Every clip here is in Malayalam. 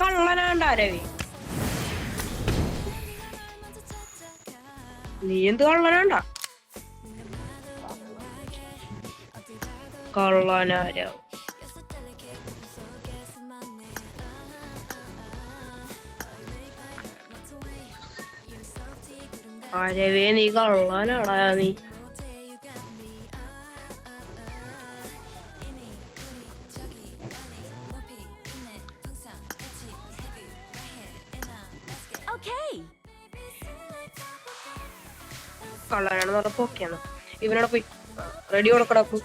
കള്ളനാണ്ടാ രവി, നീ എന്ത് കള്ളനാണ്ടാ? കള്ളനാരോ ആരവേ, നീ കള്ളനാടാ നീ. കള്ളനാണെന്ന് പറഞ്ഞപ്പോ ഓക്കെയാണ്. ഇവനോട് പോയി റെഡി കൊടുക്കടക്കു.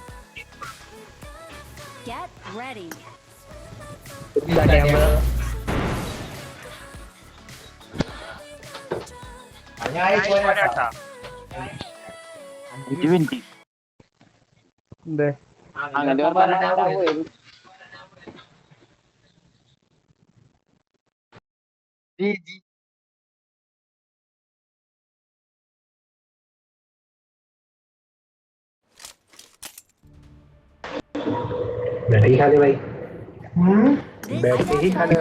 बैटरी खा ले भाई। बैटरी खा ले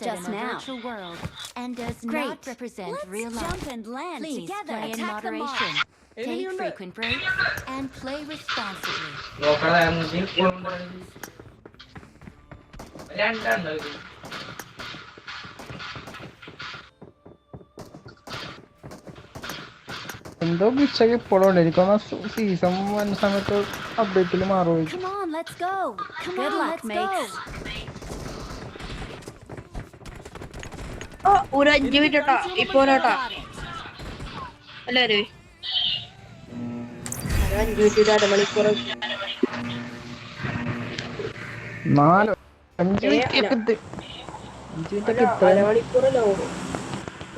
just now and does not represent real life. Jump and land together. Play in moderation. Take frequent breaks and play responsibly. എന്തോ പിച്ചൊക്കെ ഇപ്പോഴുണ്ട്. എനിക്കൊന്ന് സീസൺ വന്ന സമയത്ത് അപ്ഡേറ്റിൽ മാറും. ഒരു 5 മിനിറ്റ് കേട്ടോ ഇപ്പൊ കേട്ടോ എല്ലാരും 5 മിനിറ്റ് 1/2 മണിക്കൂർ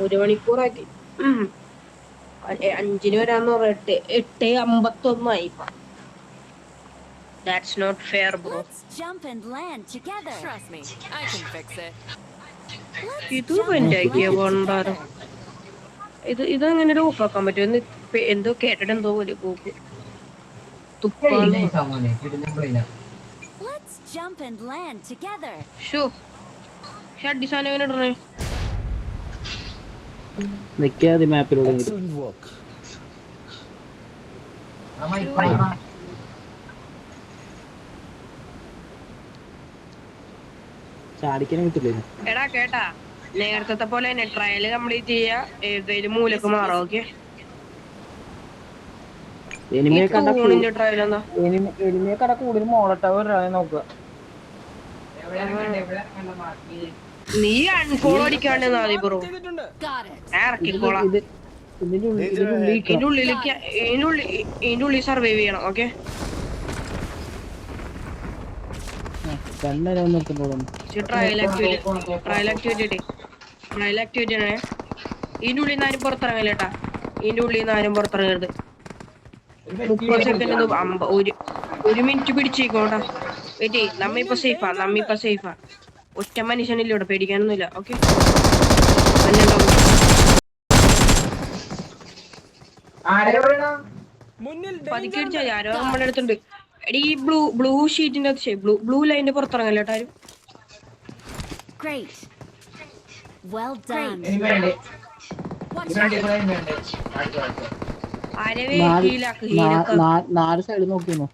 1 മണിക്കൂറാക്കി. 5-ന് വരാന്ന് പറഞ്ഞിട്ട് 8:51 ഇപ്പൊ. That's not fair, bro. Jump and land together. Trust me, I can fix it. ഇത് പെൻഡാക്കിയ കൊണ്ടാരോ ഇതെങ്ങനെ ഓഫാക്കാൻ പറ്റും? എന്തോ കേട്ടിട്ട് എന്തോ പോലെ പോക്ക് തുപ്പാണ്. ഡിസൈൻ ഇടണേ നിക്കാതെ മാപ്പിലൂടെ ചാടിക്കാൻ കിട്ടില്ലേ? എടാ കേട്ടാ, നേരത്തെ പോലെ തന്നെ ട്രയല് കംപ്ലീറ്റ് ചെയ്യാ, ഏതെങ്കിലും മൂലക്ക് മാറാം. ഓക്കെ, എനിമിയെ കണ്ട ട്രയൽ എന്താ എനിമിയെ കണ്ട കൂടുതൽ മോളട്ടവർ നോക്കുക. നീ അൺഫോളോ അടിക്കാണ്ട് മതി ബ്രോ, ഇറക്കിക്കോളാം. ഇതിന്റെ ഉള്ളിൽ സർവൈവ് ചെയ്യണം. ഓക്കെ, ട്രയൽ ആക്ടിവിറ്റി ആണ്. ഇതിന്റെ ഉള്ളിൽ നിന്ന് ആരും പുറത്തിറങ്ങില്ല കേട്ടാ. ഇതിന്റെ ഉള്ളിൽ നിന്ന് ആരും പുറത്തിറങ്ങരുത്. 30 സെക്കൻഡ് 1 മിനിറ്റ് പിടിച്ചേക്കോട്ടാ. വെയിറ്റ്, നമ്മിപ്പോ സേഫാ. ഒറ്റ മനുഷ്യനില്ല ഇവിടെ, പേടിക്കാനൊന്നുമില്ല. ഓക്കെ, പതുക്കി അടിച്ചാ ആരോ നമ്മുടെ അടുത്തുണ്ട്. എടി, ഈ ബ്ലൂ ഷീറ്റിന്റെ ബ്ലൂ ലൈനിന്റെ പുറത്തിറങ്ങല്ല കേട്ടോ ആരും. നാല് സൈഡ് നോക്കിയോ?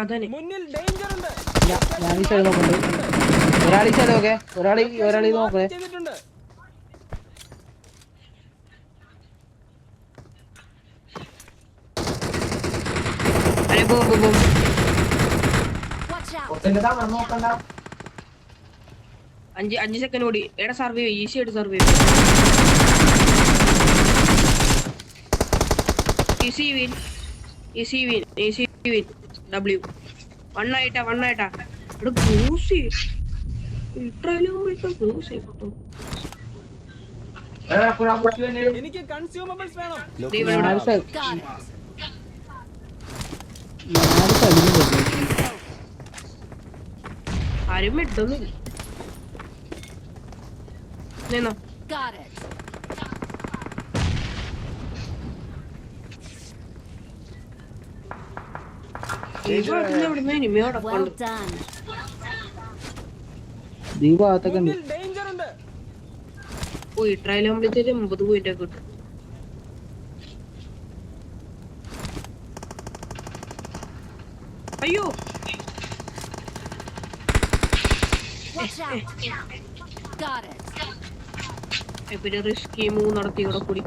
അതന്നെ ഞാൻ ഈ സൈഡ് നോക്കണ്ട്. ഒരാളീ സൈഡ് നോക്കേ, ഒരാളീ നോക്കേ. അഞ്ച് സെക്കൻഡ് കൂടി. എടാ സർവൈവ്, ഈസി ആയിട്ട് സർവൈവ്. Easy win. W 1 ആയിട്ടാ. എടാ ഗ്ലൂസി എനിക്ക് കൺസ്യൂമബിൾസ് വേണം. ആരും ഇട്ടൊന്നുമില്ല. Well done. ഈ ഭാഗത്തൊക്കെ ഉണ്ട്. പോയി ട്രയൽ കംപ്ലീറ്റ് ചെയ്ത് 80 പോയിന്റ് ഒക്കെ കിട്ടും. അയ്യോ Watch out. Got it. പിന്നെ റിസ്കി മൂവ് നടത്തി ഇവിടെ കൂടി.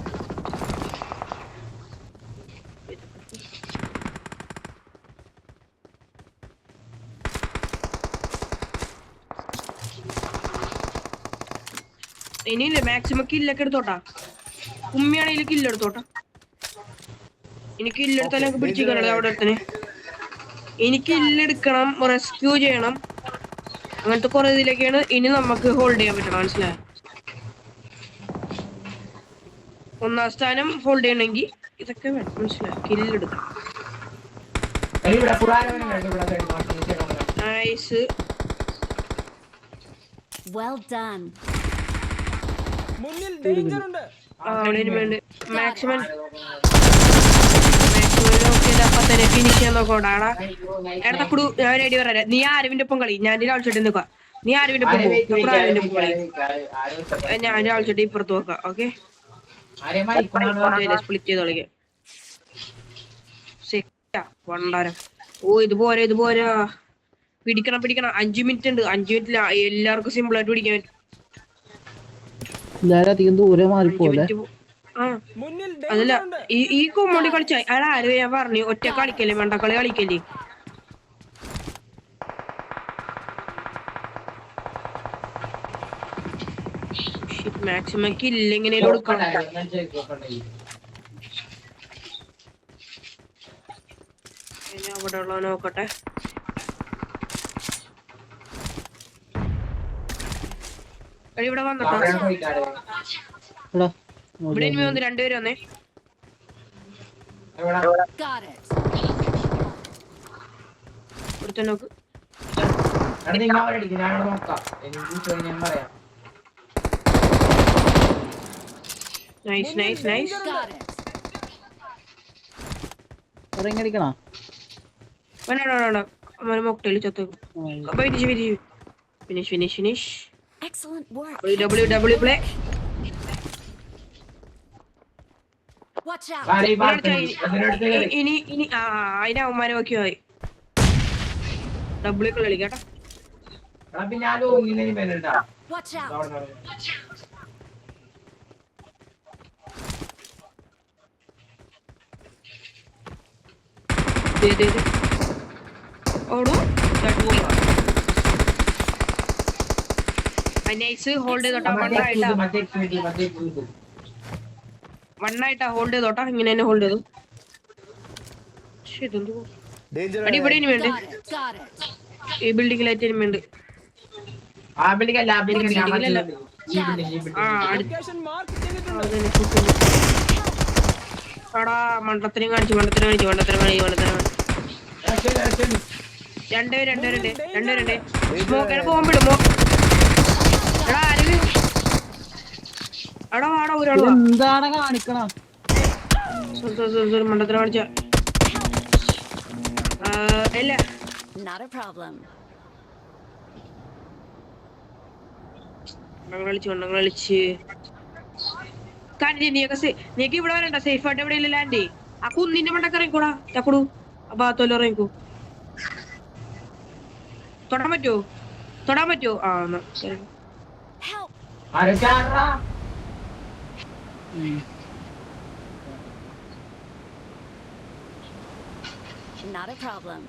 ഇനിയില്ലേ മാക്സിമം കില്ലൊക്കെ എടുത്തോട്ടാ. ഉമ്മയാണെങ്കിൽ കില്ലെടുത്തോട്ടാ. എനിക്ക് കില്ലെടുത്താലൊക്കെ പിടിച്ചിരിക്കാനുള്ളത് അവിടെ അടുത്തന്നെ. എനിക്ക് കില്ലെടുക്കണം, റെസ്ക്യൂ ചെയ്യണം, അങ്ങനത്തെ കുറെ ഇതിലൊക്കെയാണ് ഇനി നമുക്ക് ഹോൾഡ് ചെയ്യാൻ പറ്റണം. മനസ്സിലായോ? ഒന്നാം സ്ഥാനം ഹോൾഡ് ചെയ്യണമെങ്കിൽ ഇതൊക്കെ വേണം. മനസ്സിലായോ? കില്ലെടുക്കണം. നൈസ്. Well done. അവിടെ വേണ്ടി മാക്സിമം അപ്പൊ തന്നെ ഫിനിഷ് ചെയ്യാൻ നോക്കോടാടാ. എടക്കുടു ഞാൻ റെഡി പറയാ. നീ ആരവിന്റെ ഒപ്പം കളി, ഞാൻ ആവശ്യമായിട്ട് നിൽക്കുക. നീ ആരവിന്റെ ഒപ്പം പോകും, ആരവിന്റെ ഒപ്പം കളി. ഞാൻ ആവശ്യമായിട്ട് ഇപ്പുറത്ത് നോക്കാം. ഓക്കെ, സ്പ്ലിറ്റ് ചെയ്ത് കളിക്കാം. വണ്ടാരം. ഓ ഇതുപോലെ ഇതുപോലെ പിടിക്കണം പിടിക്കണം. 5 മിനിറ്റ് ഉണ്ട്. 5 മിനിറ്റിൽ എല്ലാവർക്കും സിമ്പിൾ ആയിട്ട് പിടിക്കാൻ പറ്റും. അധികം ദൂരം മാറിപ്പോലെ. അതല്ല ഈ കൊമ്മോണ്ടി കളിച്ച അയാൾ ആരും ഞാൻ പറഞ്ഞു ഒറ്റ കളിക്കല്ലേ, മണ്ടക്കളി കളിക്കല്ലേ. മാക്സിമം കില്ലെങ്ങനെ കൊടുക്കണം. അവിടെ ഉള്ള നോക്കട്ടെ. ഇവിടെ വന്നോ. ഇവിടെ ഇനി വന്ന് 2 പേര് വന്നേ. ഇവിടുത്തെ നോക്ക്. Nice nice nice. അടിക്കണോ? വേണ്ട മോക്ടെയിൽ ചത്തു. Finish finish finish. Excellent work. W play. Watch out. ഇനി അതിനെ അവന്മാരെ നോക്കിയോ മതി. ഡബ്ല്യു കളിക്കാട്ടോ. Watch out. ഓടോ നൈസ്. ഹോൾഡ് ചെയ്തോട്ടാ. വണ്ണായിട്ടാ ഹോൾഡ് ചെയ്തോട്ടാ. ഇങ്ങനെ തന്നെ ഹോൾഡ് ചെയ്തു. അടി ഇവിടെ ഇനി വേണ്ടേ? ഈ ബിൽഡിങ്ങിലായിട്ട് ഇനി വേണ്ട. മണ്ടത്തിനും കാണിച്ചു. രണ്ടുപേരുണ്ട്. സ്മോക്കിനെ പോകുമ്പോഴും എന്താണ് കാണിക്കണം? മണ്ടത്തിനെ കാണിച്ച ഇല്ല. Not a problem. കളിച്ച് നീക്ക് ഇവിടെ വരണ്ട. സേഫ് ആയിട്ട് എവിടെയല്ലേ ലാൻഡ്. ആ കുന്നിന്റെ മണ്ടക്ക് ഇറങ്ങിക്കൂടാ. ചക്കുടു ആ ഭാഗത്തോലും ഇറങ്ങിക്കൂ. തൊടാൻ പറ്റുമോ? ആ ശരി. Not a problem.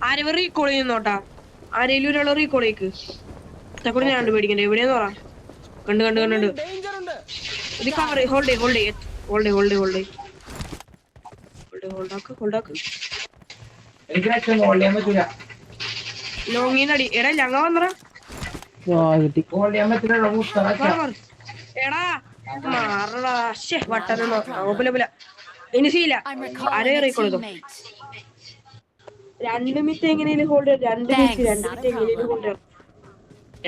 Arwah recall ചെയ്യുന്നോട്ടാ. ആരേലും ഒരാള് റീകോൾ ചെയ്ക്ക്. ചക്കൂടെ ഞാൻ പേടിക്കണ്ടേ. എവിടെയാന്ന് പറ. കണ്ട് ഇത് കവർ. ലോങ്ങിന്നടി. എടാ ഞങ്ങ വന്നറ. എടാ മാറടാ. വട്ടനോ ഇനി ശീല. ആരെ റീകോൾ 2 മിനിറ്റ് എങ്ങനെയും ഹോൾഡ്. 2 മിനിറ്റ് എങ്ങനെയും ഹോൾഡ്.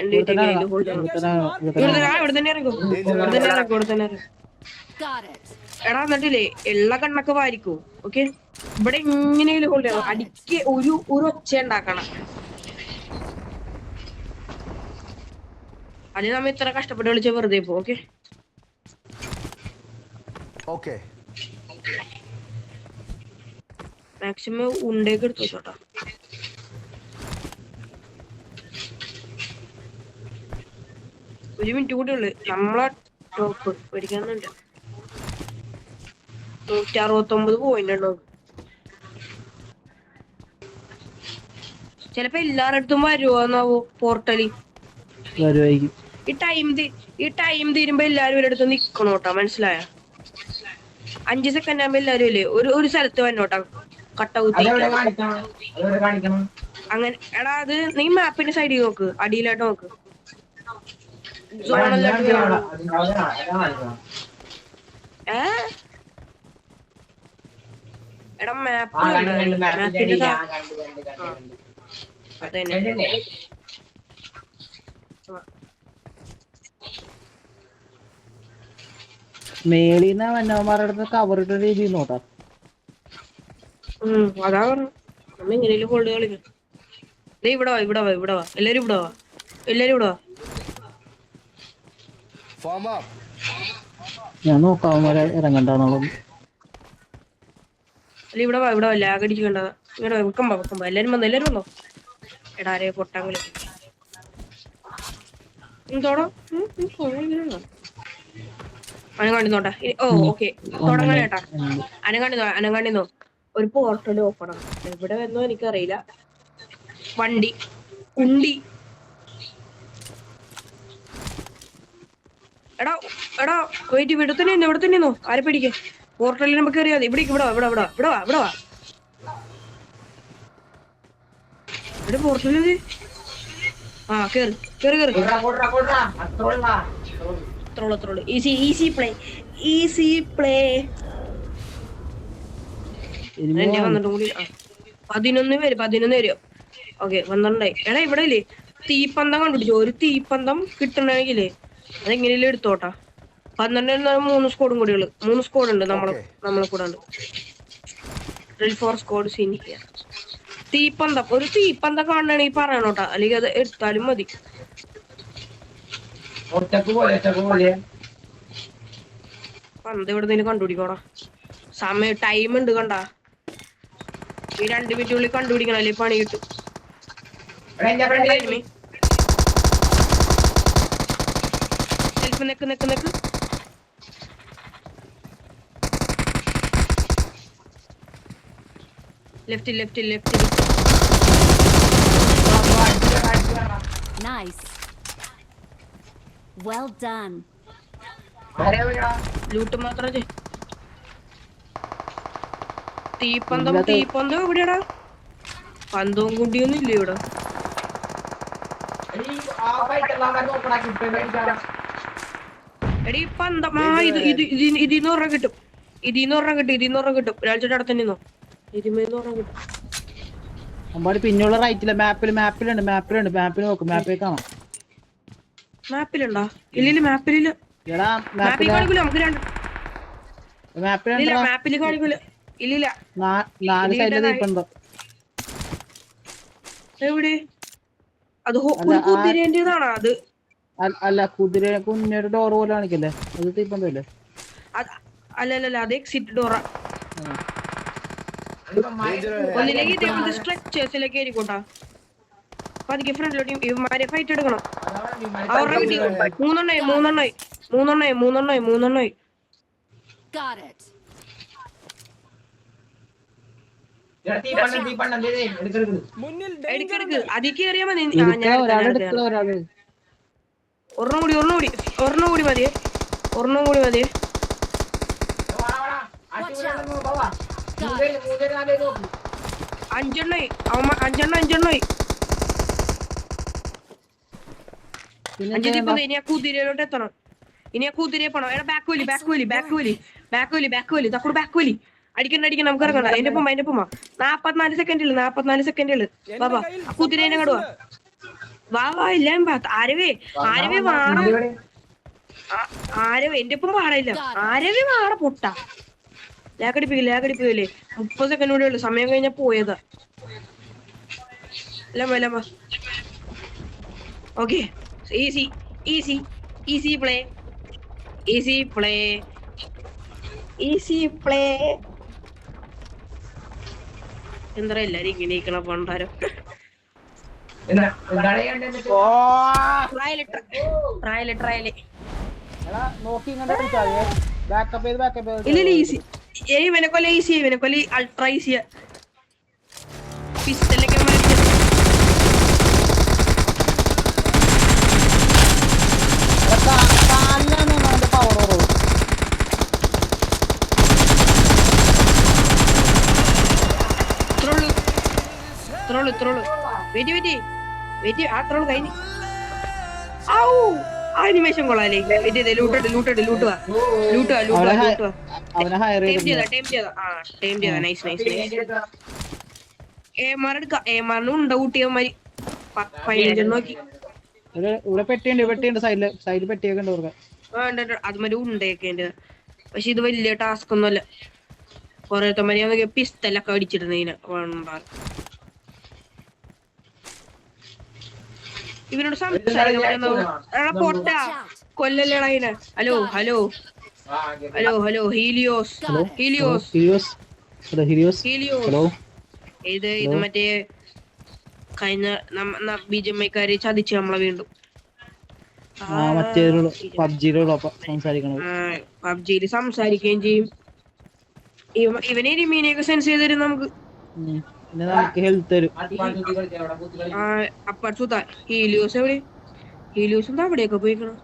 എന്റെ കയ്യിൽ ഹോൾഡ് ഇവിടെ തന്നെ ഇറങ്ങും. Got it. എടാ എന്നിട്ടില്ലേ എല്ലാ കണ്ണൊക്കെ വാരിക്കും. ഓക്കെ, ഇവിടെ എങ്ങനെയും ഹോൾഡ് ചെയ്യണം. അടിക്ക് ഒരു ഒച്ച ഉണ്ടാക്കണം. അതിന് നമ്മ ഇത്ര കഷ്ടപ്പെട്ട് വിളിച്ച വെറുതെ പോ. ഓക്കെ, മാക്സിമം ഉണ്ടേക്ക് എടുത്തു വെച്ചോട്ടാ. ഒരു മിനിറ്റ് കൂടെ ഉള്ളു നമ്മളെ ടോപ്പ് പേടിക്കാന്നുണ്ട്. 169 പോയിന്റ് ഉണ്ടോ? ചിലപ്പോ എല്ലാരുടെ അടുത്തും വരുവോന്നാവോ പോർട്ടലി. ഈ ടൈം തീരുമ്പോ എല്ലാരും ഒരിടത്ത് നിക്കണോട്ടാ, മനസ്സിലായ? 5 സെക്കൻഡ് ആകുമ്പോ എല്ലാരും ഇല്ലേ ഒരു സ്ഥലത്ത് വന്നോട്ടാ കട്ട കുത്തി. അങ്ങനെ എടാ അത് നീ മാപ്പിന്റെ സൈഡിൽ നോക്ക്, അടിയിലായിട്ട് നോക്ക്. എടാ മാപ്പ് അതന്നെ. മേളിന്ന് വന്നവന്മാരുടെ അടുത്ത് കവർ ഇട്ട രീതിയിൽ നോട്ടാ. അതാ പറഞ്ഞു നമ്മ എങ്ങനെയും ഹോൾഡ് കളിക്കും. ഇവിടെ വാ എല്ലാരും ഇവിടെ വാ. ഞാൻ നോക്കാം ഇറങ്ങണ്ടെന്നുള്ളത്. അല്ല ഇവിടെ വാ ലാഗ് അടിക്കണ്ട. ഇങ്ങനെ വെക്കുമ്പോ എല്ലാരും വന്നോ. എടാ ആരെ പൊട്ടാൻ കളിക്കും എന്തോടോ അനങ്ങാണ്ടിന്നോട്ടെ. ഓക്കെ തുടങ്ങണേട്ടാ. അനങ്ങാണ്ടിന്നോ. ഒരു പോർട്ടൽ ഓപ്പൺ ആണ്. എവിടെ വന്നോ എനിക്കറിയില്ല. വണ്ടി ഉണ്ടി. എടാ വെയിറ്റ്, ഇവിടെ തന്നെയെന്നോ. ആരെ പേടിക്കേ? പോർട്ടലിൽ നമുക്ക് അറിയാതെ. ഇവിടെ വാ. ഇവിടെ പോർട്ടല്. കേറ്. അത്രോള്. Easy play. വന്നിട്ടും കൂടി 11 പേര്. ഓക്കെ 12. എടാ ഇവിടെ ഇല്ലേ തീപ്പന്തം കണ്ടുപിടിച്ചോ? ഒരു തീപ്പന്തം കിട്ടണമെങ്കിലേ അതെങ്ങനെയല്ലേ എടുത്തോട്ടാ. 12 3 സ്കോഡും കൂടിയുള്ളു. 3 സ്കോഡ് ഉണ്ട് നമ്മളെ കൂടെ ഉണ്ട്. 4 സ്കോഡ് സീനിയ. ഒരു തീപ്പന്തം കാണണമെങ്കിൽ പറയണോട്ടാ, അല്ലെങ്കിൽ അത് എടുത്താലും മതി. പന്ത് ഇവിടെ നിന്ന് കണ്ടുപിടിക്കോടാ. സമയം ടൈം ഉണ്ട് കണ്ടാ. ഈ 2 മിനിറ്റുള്ളിൽ കണ്ടുപിടിക്കണം, അല്ലെ പണി കിട്ടും. Neck. Left. Nice. Well done. Loot മാത്രം. തീപ്പന്തം എവിടെയാടാ? പന്തവും കുണ്ടിയൊന്നും ഇല്ല ഇവിടെ. എടീ പന്തം ഇതിന്ന് പറഞ്ഞ കിട്ടും. ഒരാഴ്ചയുടെ അടുത്ത് തന്നെ 20 കിട്ടും. അമ്പാടി പിന്നെയുള്ള റൈറ്റില്ല. മാപ്പിൽ നോക്ക്. മാപ്പിൽ കാണാം. മാപ്പിലുണ്ടോ? ഇല്ല മാപ്പിലില്ല. മാപ്പിൽ കാണിക്കൂല. നമുക്ക് മാപ്പിൽ കാണിക്കൂല. ഇല്ല 4 സൈഡിൽ ഇപ്പൊ എവിടെ? അത് കുതിരേന്റേതാണോ? അത് അല്ല, കുഞ്ഞൊരു ഡോർ പോലെ കാണിക്കല്ലേ, അത് തീപ്പന്തല്ലേ? അല്ല അത് എക്സിറ്റ് ഡോറാ. ഒന്നിലേക്ക് ഇതേപോലത്തെ സ്ട്രക്ചേഴ്സിലേക്ക് ആയിരിക്കോട്ടാ. അപ്പൊ അതിക്ക് ഫ്രണ്ടിലോട്ട് ഇവന്മാരെ ഫൈറ്റ് എടുക്കണം. അവരുടെ കിട്ടി. മൂന്നെണ്ണായി. എടുക്കെടുക്ക്. അതിക്ക് കയറിയാ മതി. ഒരെണ്ണം കൂടി മതിയേ. അഞ്ചെണ്ണായി. 5 ഇനി ആ കുതിരയിലോട്ട് എത്തണം. ഇനി ആ കുതിരയെ പോണം. എടാ ബാക്ക് വലി. തക്കൂടെ ബാക്ക് വലി. അടിക്കണ്ട നമുക്ക് ഇറങ്ങണ്ട. അതിന്റെ ഒപ്പം 44 സെക്കൻഡില്. ബാബാ കുതിരേനെ കടുവാ. വാ വാ എല്ലാം ആരവേ വാട ആരവേ എന്റെ ഒപ്പം പാടില്ല ആരവേ വാട പൊട്ട ലാക്കടിപ്പിക്കില്ലേ 30 സെക്കൻഡ് കൂടെ ഉള്ളു സമയം കഴിഞ്ഞാ പോയതാ എല്ലാം ഓക്കെ ഈസി പ്ലേ എന്താ എല്ലാരും ഇങ്ങനെ ഇരിക്കണ പണ്ടാരോ ട്രയല് ഇല്ല ഈസി ഇവനെക്കൊല്ല അൾട്രാ ഈസിയാ പിസ്റ്റലൊക്കെ ഇത്രോളു വെയിറ്റ് അത്രോളു കഴിഞ്ഞു ആനിമേഷൻ കൊള്ളാലേ ലൂട്ടുവാ ഏമാറിന് ഉണ്ട കൂട്ടിയമാരി 15 നോക്കി സൈഡിൽ പെട്ടിയൊക്കെ അതുമാതിരി ഉണ്ടയൊക്കെ പക്ഷെ ഇത് വലിയ ടാസ്ക് ഒന്നുമല്ല കൊറേത്തമാരി പിസ്റ്റലൊക്കെ അടിച്ചിരുന്നതിന് ഇവനോട് സംസാരിക്കാൻ പൊട്ട കൊല്ലല്ലേടാ ഇതിനെ ഹലോ ഹീലിയോസ് ഇത് മറ്റേ കഴിഞ്ഞ ബിജെമ്മക്കാര് ചതിച്ചു നമ്മളെ വീണ്ടും പബ്ജിയില് സംസാരിക്കുകയും ചെയ്യും ഇവനെ മീനെയൊക്കെ സെൻസ് ചെയ്ത് തരും നമുക്ക് അപ്പുറത്ത ഹീലിയോസ് എവിടെ ഹീലിയോസ് എന്താ അവിടെയൊക്കെ പോയിക്കണം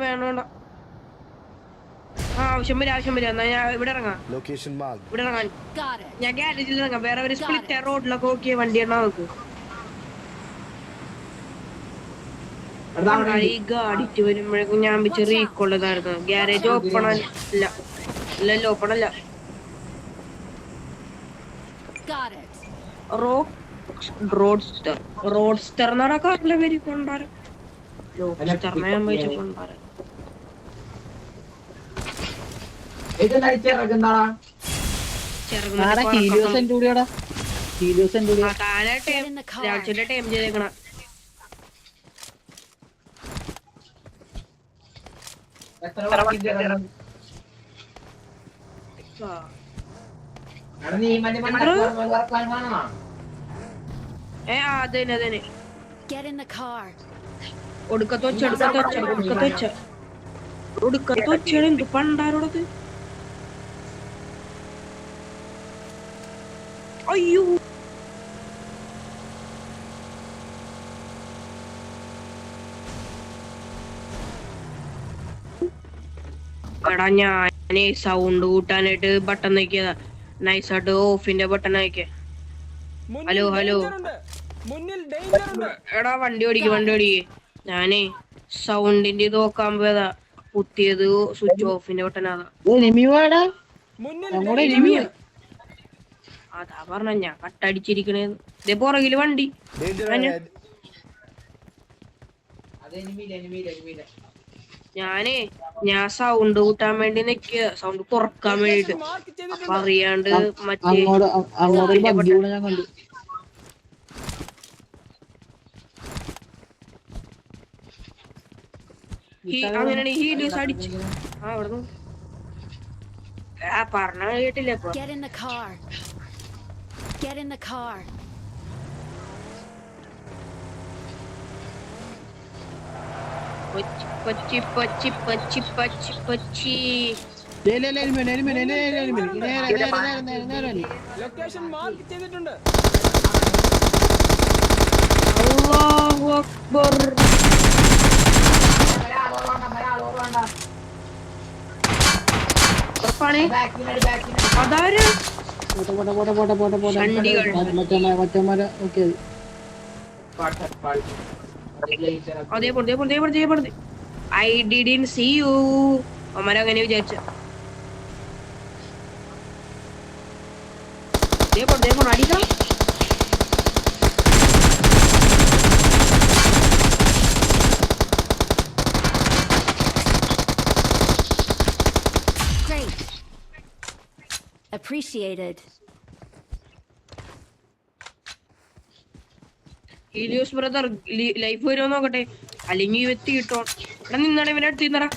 വേണ്ട ആവശ്യം വരും എന്നാ ഞാൻ ഇവിടെ ഇറങ്ങാൻ ഞാൻ ഗ്യാരേജിൽ ഇറങ്ങാം വേറെ ഒരു സ്പ്ലിറ്റ് റോഡിലൊക്കെ നോക്കിയ വണ്ടി എണ്ണ നോക്ക് ഈ ഗാഡിറ്റ് വരുമ്പോഴേക്കും ഞാൻ വെച്ച് റീക്കൊള്ളതായിരുന്നു ഗ്യാരേജ് ഓപ്പൺ അല്ല റോഡ്സ്റ്റർ എന്നാ കാറിലെ പേര് കൊണ്ടാരം ലോഡ്സ്റ്ററിനെ ഞാൻ വെച്ച് കൊണ്ടാരം ടൈം ചെയ്തേക്കണ അതന്നെ ഒടുക്കത്തൊച്ച എന്ത് പണ്ടാരോടത് അയ്യോ എടാ ഞാനേ സൗണ്ട് കൂട്ടാനായിട്ട് ബട്ടൺ നോക്കിയതാ നൈസായിട്ട് ഓഫിന്റെ ബട്ടൺ നോക്കിയ ഹലോ എടാ വണ്ടി ഓടിക്ക് ഞാനേ സൗണ്ടിന്റെ ഇത് നോക്കാൻ പോയതാ കുത്തിയത് സ്വിച്ച് ഓഫിന്റെ ബട്ടൺ അതാ പറഞ്ഞ ഞാൻ കട്ടടിച്ചിരിക്കണേന്ന് ഇതേ പുറകില് വണ്ടി ഞാൻ സൗണ്ട് കൂട്ടാൻ വേണ്ടി നിക്ക സൗണ്ട് കുറക്കാൻ വേണ്ടിട്ട് അപ്പൊ അറിയാണ്ട് മറ്റേ അങ്ങനെയാണ് ഹീലിയോസ് അടിച്ചു അവിടെ പറഞ്ഞ കേട്ടില്ല ലൊക്കേഷൻ മാർക്ക് ചെയ്തിട്ടുണ്ട് അല്ലാഹു അക്ബർ അതാര് ഐ ഡിഡ്ന്റ് സീ യു അമര അങ്ങനെ വിചാരിച്ച ദേവോ അടിക്കണം. Great. Appreciated. Helios brother life വരുമോ നോക്കട്ടെ, അല്ലെങ്കിൽ വെത്തി കിട്ടോ. ഇവിടെ നിന്നാണ് ഇവനെ അടുത്ത് നിന്നടാ.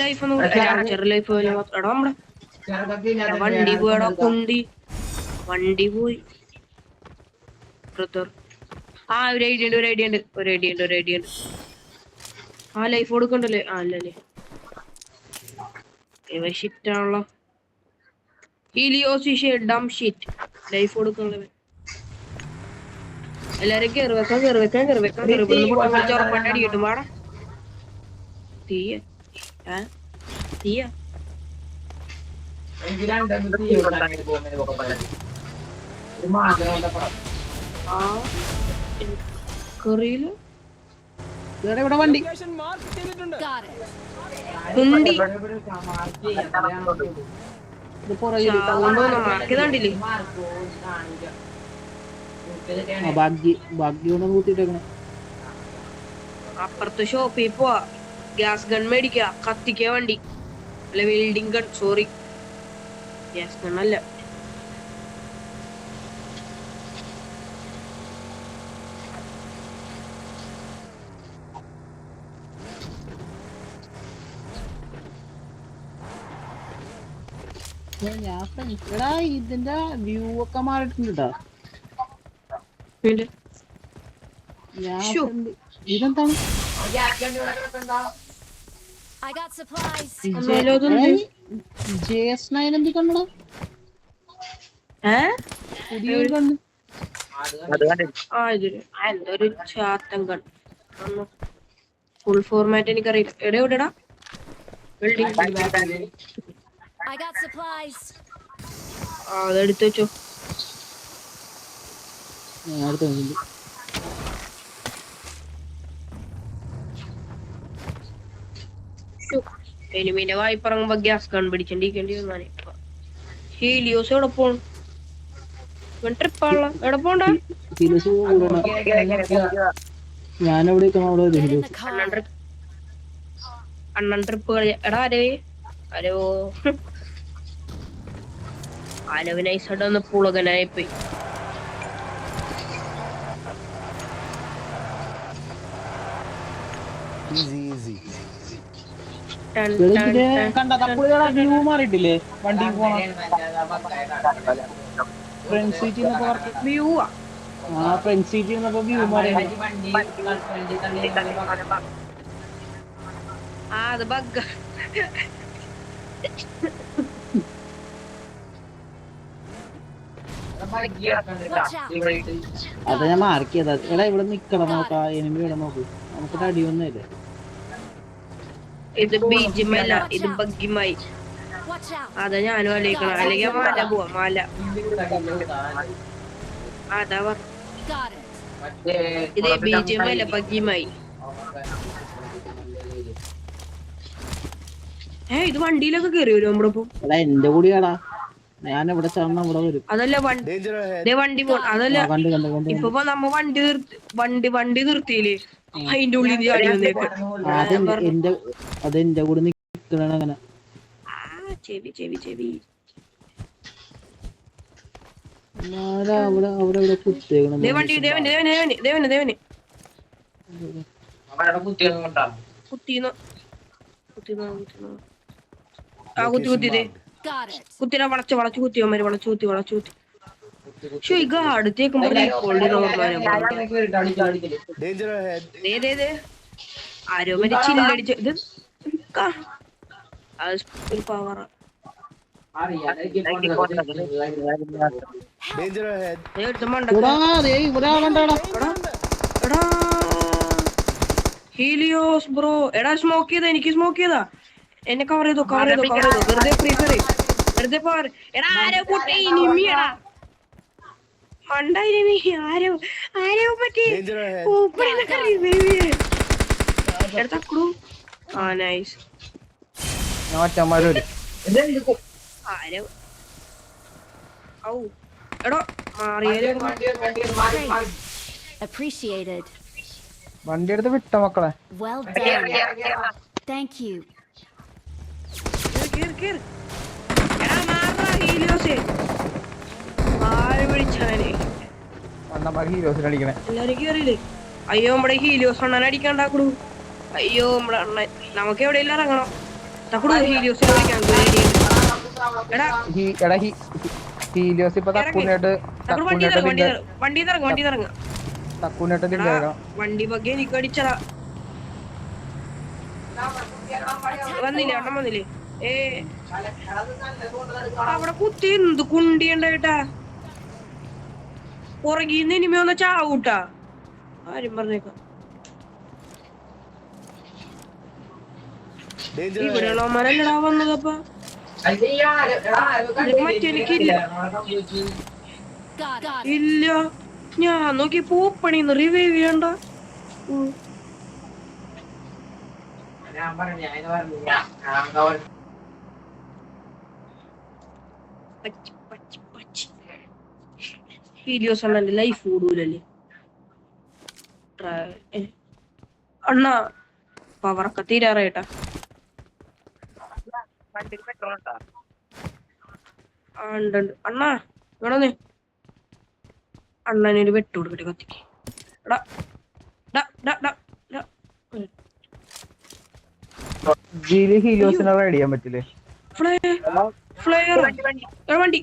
ലൈഫ് ചെറു ലൈഫ് എടാ നമ്മടെ വണ്ടി പോയടാ കുണ്ടി. വണ്ടി പോയി ബ്രദർ. ആ ഒരു ഐഡിയ ഉണ്ട്. ആ ലൈഫ് കൊടുക്കണ്ടല്ലേ? ആ അല്ലല്ലേ, ഇവ ഷിറ്റ് ആണല്ലോ. Helios dumb shit. ലൈഫ് കൊടുക്കണല്ലേ? എല്ലാരും കേറി വെക്കാൻ ഉറപ്പായിട്ട് അടി കിട്ടും. വാടാ തീയ കറിയില് ഇവിടെ വണ്ടി ലൊക്കേഷൻ മാർക്ക് ചെയ്തിട്ടുണ്ട്. Got it. കുണ്ടി ഇത് പുറകിൽ മാർക്കിതാണ്ടില്ലേ? ഭാഗ്യം കൂട്ടിട്ടേക്കണേ. അപ്പുറത്തെ ഷോപ്പിൽ പോവാ, ഗ്യാസ് ഗൺ മേടിക്ക, കത്തിക്ക വണ്ടി. അല്ല welding gun, sorry gas gun അല്ല. എടാ ഇതിന്റെ വ്യൂ ഒക്കെ മാറിയിട്ടുണ്ട് കേട്ടോ. ഇതെന്താണ്? I got supplies. JS9 എന്ത് കണ്ടോ? പുതിയ കണ്ടു. എന്തൊരു ചാത്തൻ ഗൺ. ഫുൾ ഫോർമാറ്റ് എനിക്കറിയില്ല. എവിടെടാ വെൽഡിങ്? I got supplies. അതെടുത്ത് വെച്ചോ. എനിമിന്റെ വായ്പറങ്ങുമ്പോ ഗ്യാസ് ഗൺ പിടിച്ചോണ്ടിരിക്കേണ്ടി വന്നാണ്. ഹീലിയോസ് എവിടെ പോണു? ട്രിപ്പാണല്ലോ. എവിടെ പോണ്ട? ഞാനെവിടെ അണ്ണൻ ട്രിപ്പ് കളി. എടാ ആരോ നൈസായിട്ട് ഒന്ന് പുളകനായിപ്പോയി. വ്യൂ മാറിയിട്ടില്ലേ? വണ്ടി പോണം ഫ്രണ്ട് സീറ്റിൽ വ്യൂ ഫ്രണ്ട് സീറ്റിൽ നിന്നപ്പോ വ്യൂ മാറി. അത് ബഗ്ഗ. അതാ ഞാൻ മാർക്ക് ചെയ്താ. എടാ ഇവിടെ നിക്കണം, നോക്കാ എനിമി ഇവിടെ നോക്ക്. നമുക്ക് അടിയൊന്നുമില്ലേ? ഇത് ബീജിമല്ല, ഇത് ബഗ്ഗിമായി. അതാ ഞാനും ആലോചിക്കണം. അല്ലെങ്കിൽ മാല പോവാ, മാല. അതാ ഇത് ബീജിമല്ല, ബഗ്ഗിമായി. ഇത് വണ്ടിയിലൊക്കെ കേറി വരും നമ്മുടെ ഇപ്പൊ. എന്റെ കൂടിയാടാ, ഞാൻ ഇവിടെ ചേർന്ന ഇവിടെ വരും. അതല്ല വണ്ടി പോ. അതല്ല ഇപ്പൊ നമ്മ വണ്ടി നിർത്തിയില്ലേ, അതിന്റെ ഉള്ളിൽ അതെന്റെ കൂടെ നിക്കണ അങ്ങനെ. ചെവി അവിടെ കുത്തിയേക്കണം. കുത്തിനെ വളച്ചു കുത്തി. പക്ഷെ ഈ അടുത്തേക്കുമ്പോ ആരോ മറ്റേ ചില്ലടിച്ച് ഇത് ഒരു പവറ. Helios bro. എടാ സ്മോക്ക് ചെയ്താ, എനിക്ക് സ്മോക്ക് ചെയ്താ. എന്നെ കവർ ചെയ്തോ. വെറുതെ ഫ്രീ ഫയർ വെറുതെ പവർ. എടാ ആരോ പൊട്ടി നിമിയടാ. മണ്ടായി ആരോ പറ്റി. എടുത്തൂ. ആ നൈസ്. ഔ എടോ മാറിയാലേ Appreciated. വണ്ടി എടുത്ത് വിട്ട മക്കളെ. Well done. Thank you. കേറ് എടാ മാറാ ഹീലിയോസേ ആര് വിളിച്ചാനെ അണ്ണന്മാർ ഹീറോസിന് അടിക്കണേ. എല്ലാരും കേറിയില്ലേ? അയ്യോ നമ്മുടെ ഹീലിയോസ് അണ്ണൻ അടിക്കാണ്ടാക്കടു. അയ്യോ നമ്മുടെ അണ്ണൻ നമുക്ക് എവിടെയെല്ലാം ഇറങ്ങണം. തക്കടു ഹീലിയോസിനെ വിളിക്കാൻ എടാ ഹീലിയോസ് ഇപ്പൊ തക്കൂനായിട്ട് വണ്ടി ഇറങ്ങ വണ്ടി ബഗ്ഗെ എനിക്ക് അടിച്ചടാ. വന്നില്ലേ അണ്ണൻ വന്നില്ലേ? അവിടെ കുത്തി എന്ത് കുണ്ടിയുണ്ടായിട്ടാ പുറകീന്ന് ഇനിമേ ഒന്ന് ചാവൂട്ടാ. ആരും പറഞ്ഞേക്കാം ഇവിടെയുള്ളവന്മാരല്ലടാ വന്നതപ്പ മറ്റെനിക്കില്ല ഇല്ല. ഞാൻ നോക്കി പൂപ്പണിന്ന് റിവൈവ് ചെയ്യണ്ട. ഹീലിയോസ് അണ്ണന്റെ ലൈഫ് കൂടൂലല്ലേ അണ്ണാ? പവറൊക്കെ തീരാറായിട്ടാ. ഉണ്ട് അണ്ണാ വേണോന്നേ. അണ്ണനൊരു വെട്ട് കൊടുക്കട്ടെ കത്തിക്ക്. ഹീലിയോസിനെ റൈഡ് ചെയ്യാൻ പറ്റില്ലേ? ഫ്ലയർ വണ്ടി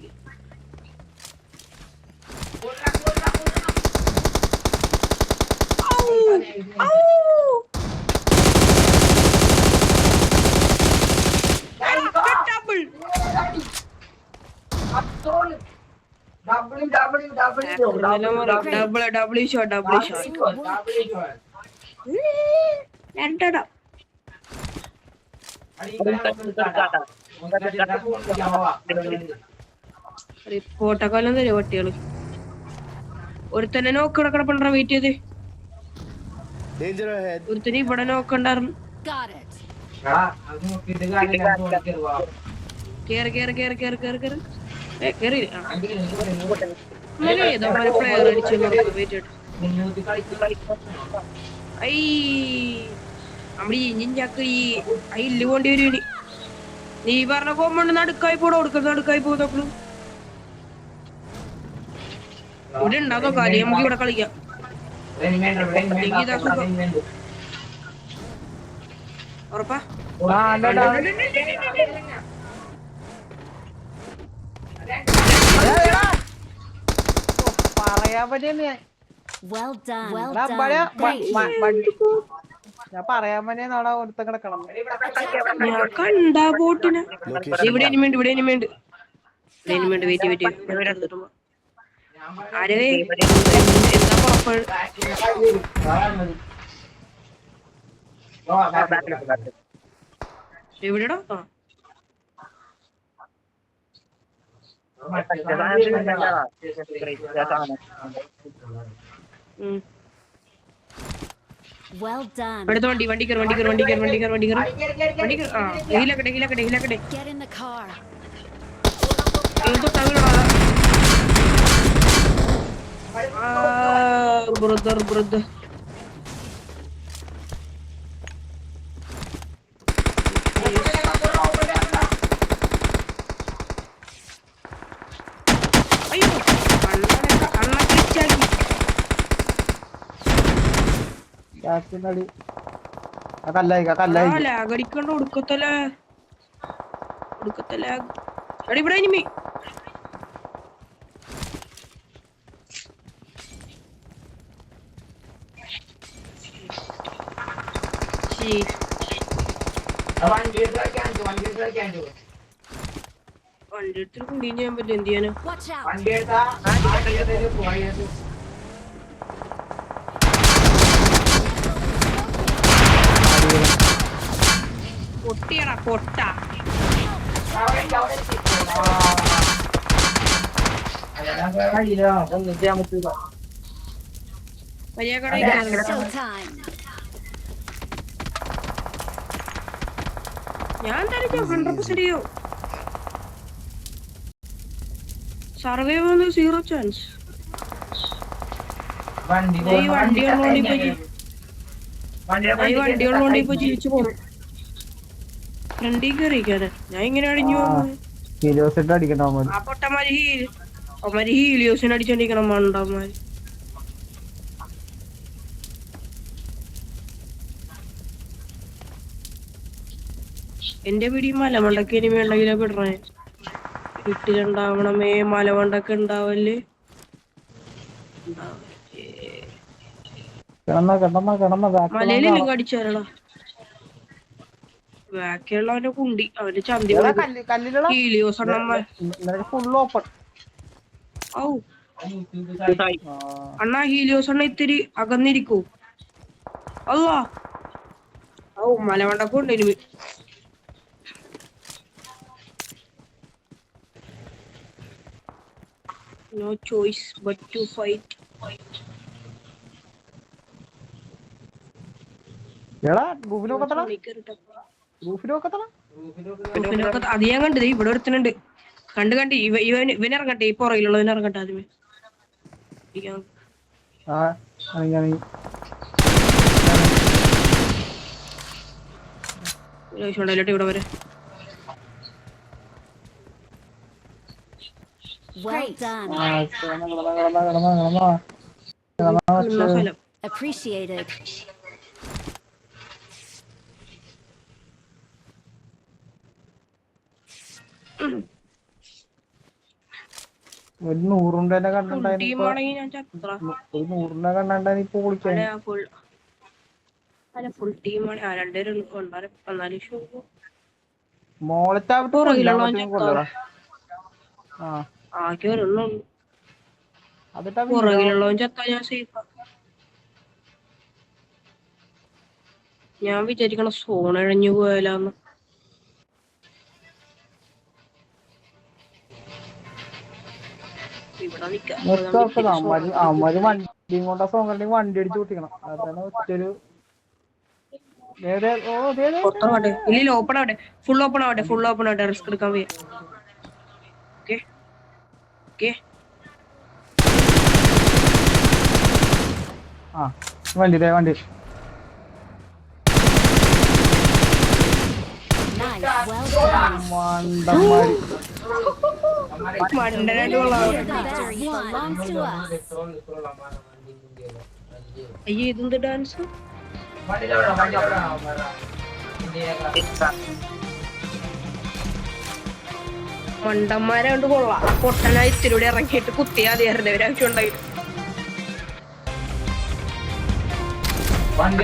ഡബിൾ ഷോട്ട് രണ്ടടാ. റിപ്പോർട്ടൊക്കെ വല്ലതും തരും പട്ടികള്. ഒരുത്തന്നെ നോക്ക് കിടക്കണ വെയിറ്റ് ചെയ്ത്. ഒരുത്തന് ഇവിടെ നോക്കണ്ടായിരുന്നു. കേറി പ്ലെയർ അടിച്ചു വെയിറ്റ് നമ്മുടെ ഇഞ്ചിഞ്ചാക്ക് ഈ ഇല്ല് പോണ്ടി വരും. നീ പറഞ്ഞ കോമ്പൗണ്ട് നടുക്കായി പോടോ കൊടുക്കുന്നത്. നടുക്കായി പോകുന്നു ഇവിടെ ഉണ്ടാകോ കാലി. നമുക്ക് ഇവിടെ കളിക്കാം. ഉറപ്പാ? പറയാൻ പറ്റിയ ഞാൻ പറയാൻ പറ്റിയ നാളെ ഒരുത്ത കിടക്കണം. കണ്ടാ ബോട്ടിന് ഇവിടെ ഇനിമേണ്ട് വെയിറ്റ് ആരേ എന്താ പുറപ്പ് എവിടെടാ? Well done. അടുത്ത വണ്ടി കയറി ഹീലക്കട്ടെ. Get in the car. Brother അയ്യോ ലാഗടിക്കണ്ട. ഒടുക്കത്തല ഇവിടെ ഇനിമി. വണ്ടി എടുത്തിട്ട് കുടിയും ചെയ്യാൻ പറ്റും. എന്ത് ചെയ്യാന്? പൊട്ടിയടാ പൊട്ട. ഞാൻ തരഞ്ഞു 100% ചെയ്യോ. സർവൈവ് വന്ന് 0 ചാൻസ്. ഈ വണ്ടി ഉള്ളോണ്ട് ഇപ്പൊ ജീവിച്ചു പോണു. ഫ്രണ്ടിൽ കയറിക്കാതെ ഞാൻ ഇങ്ങനെ അടിഞ്ഞു ആ പൊട്ടന്മാര് ഹീലിയോസിന് അടിച്ചോണ്ടിരിക്കണം മണ്ടന്മാര്. എന്റെ പിടി മലമണ്ടക്ക് ഇനി വേണ്ടെങ്കിലോ വിടണേ. വീട്ടിലുണ്ടാവണമേ മലമണ്ടൊക്കെ ഉണ്ടാവല്ലേ. മലയിലും കടിച്ചാലടാ ബാക്കിയുള്ളവന്റെ കുണ്ടി അവന്റെ ചന്തി ഹീലിയോസ് അണ്ണാ ഹീലിയോസ് അണ്ണ ഇത്തിരി അകന്നിരിക്കൂ. അല്ലാ മലമണ്ടൊക്കെ ഉണ്ട് ഇനി. No choice but to fight. അത് ഞാൻ കണ്ടത് ഇവിടെ ഒരുത്തനുണ്ട്. കണ്ട് ഇവനിറങ്ങട്ടെ, ഈ പുറകിലുള്ളവൻ ഇറങ്ങട്ടെ ആദ്യമേ. ഇവിടെ വരെ Well done. Appreciated. ഒരു 100 കണ്ടുണ്ടായി പുറകിലുള്ളവൻ ചത്താ ഞാൻ സേഫാ. ഞാൻ വിചാരിക്കണ സോൺ ഇഴഞ്ഞു പോയാലാന്ന്. ഇവിടെ വണ്ടി അടിച്ചു പൊട്ടിക്കണം. അതാണ് ഒറ്റൊരു ഇല്ല ഓപ്പൺ ആവട്ടെ, ഫുൾ ഓപ്പൺ ആവട്ടെ, റിസ്ക് എടുക്കാൻ വയ്യ. വണ്ടി മണ്ടന്മാര് അയ്യോ ഇതെന്ത് ഡാൻസ്. മണ്ടന്മാരാണ്ട് കൊള്ളാം. പൊട്ടനായി ഇത്തിരി ഇറങ്ങിയിട്ട് കുത്തിയാ മതിയായിരുന്നു ഒരാവശ്യം ഉണ്ടായിട്ട്. വണ്ടി